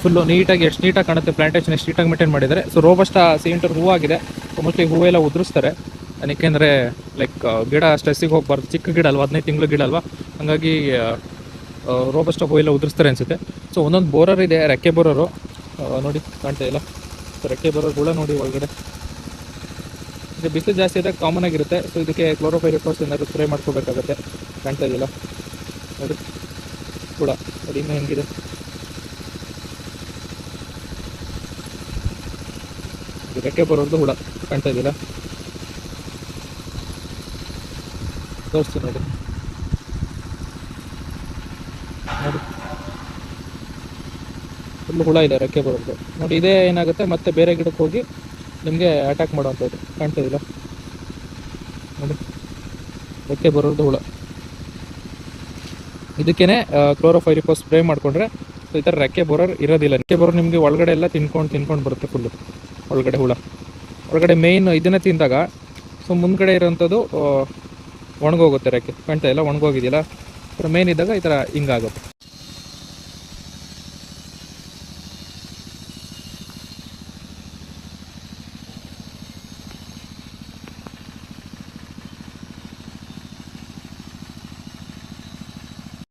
Full ನೀಟಾಗಿ ಎಷ್ಟು ನೀಟಾಗಿ ಕಾಣುತ್ತೆ, ಪ್ಲಾಂಟೇಶನ್ ಎಷ್ಟು ನೀಟಾಗಿ ಮೇಂಟೈನ್ ಮಾಡಿದ್ದಾರೆ. ಸೊ ರೋಬಸ್ಟಾ ಸೀಂಟರ್ ಹೂವಾಗಿದೆ, ಮೋಸ್ಟ್ಲಿ ಹೂವೆಲ್ಲ ಉದುರಿಸ್ತಾರೆ. ಏಕೆಂದರೆ ಲೈಕ್ ಗಿಡ ಸ್ಟ್ರೆಸ್ಸಿಗೆ ಹೋಗ್ಬಾರ್ದು, ಚಿಕ್ಕ ಗಿಡ ಅಲ್ವಾ, 15 ತಿಂಗಳು ಗಿಡ ಅಲ್ವಾ, ಹಾಗಾಗಿ ರೋಬಸ್ಟಾ ಹೂವೆಲ್ಲ ಉದುರಿಸ್ತಾರೆ ಅನಿಸುತ್ತೆ. ಸೊ ಒಂದೊಂದು ಬೋರರ್ ಇದೆ, ರೆಕ್ಕೆ ಬೋರರು ನೋಡಿ ಕಾಣ್ತಾ ಇಲ್ಲ. ಸೊ ರೆಕ್ಕೆ ಬೋರರ್ ಕೂಡ ನೋಡಿ ಒಳಗಡೆ. ಇದು ಬಿಸಿಲು ಜಾಸ್ತಿ ಇದ್ದಾಗ ಕಾಮನ್ ಆಗಿರುತ್ತೆ. ಸೊ ಇದಕ್ಕೆ ಕ್ಲೋರೋಫೈರಿಫಾಸ್ ಏನಾದ್ರು ಸ್ಪ್ರೇ ಮಾಡ್ಕೋಬೇಕಾಗತ್ತೆ. ಕಾಣ್ತಾ ಇದೆಯಲ್ಲ ನೋಡಿ ಕೂಡ, ನೋಡಿ ಇನ್ನೂ ಹೆಂಗಿದೆ. ರೆಕ್ಕೆ ಬರೋದು ಹುಳ ಕಾಣ್ತಾ ಇದೆಯಲ್ಲ, ತೋರಿಸ್ತೀನಿ ನೋಡಿ. ನೋಡಿ ಫುಲ್ ಹುಳ ಇದೆ ರೆಕ್ಕೆ ಬರೋದು ನೋಡಿ. ಇದೇ ಏನಾಗುತ್ತೆ ಮತ್ತೆ ಬೇರೆ ಗಿಡಕ್ಕೆ ಹೋಗಿ ನಿಮಗೆ ಅಟ್ಯಾಕ್ ಮಾಡೋವಂಥದ್ದು. ಕಾಣ್ತಾ ಇದಿಲ್ಲ ನೋಡಿ, ರೆಕ್ಕೆ ಬರೋದು ಹುಳ. ಇದಕ್ಕೇನೆ ಕ್ಲೋರೋಫೈರಿಫಾಸ್ ಸ್ಪ್ರೇ ಮಾಡಿಕೊಂಡ್ರೆ ಸೊ ಈ ಥರ ರೆಕ್ಕೆ ಬೋರರ್ ಇರೋದಿಲ್ಲ. ರೆಕ್ಕೆ ಬೋರರ್ ನಿಮಗೆ ಒಳಗಡೆ ಎಲ್ಲ ತಿನ್ಕೊಂಡು ಬರುತ್ತೆ ಫುಲ್ಲು. ಒಳಗಡೆ ಹುಳ ಒಳಗಡೆ ಮೇಯ್ನ್ ಇದನ್ನೇ ತಿಂದಾಗ ಸೊ ಮುಂದ್ಗಡೆ ಇರೋವಂಥದ್ದು ಒಣಗೋಗುತ್ತೆ ರೆಕ್ಕೆ. ಕಾಣ್ತಾ ಇಲ್ಲ, ಒಣಗೋಗಿದೆಯಲ್ಲ. ಮೇಯ್ನ್ ಇದ್ದಾಗ ಈ ಥರ ಹಿಂಗಾಗುತ್ತೆ.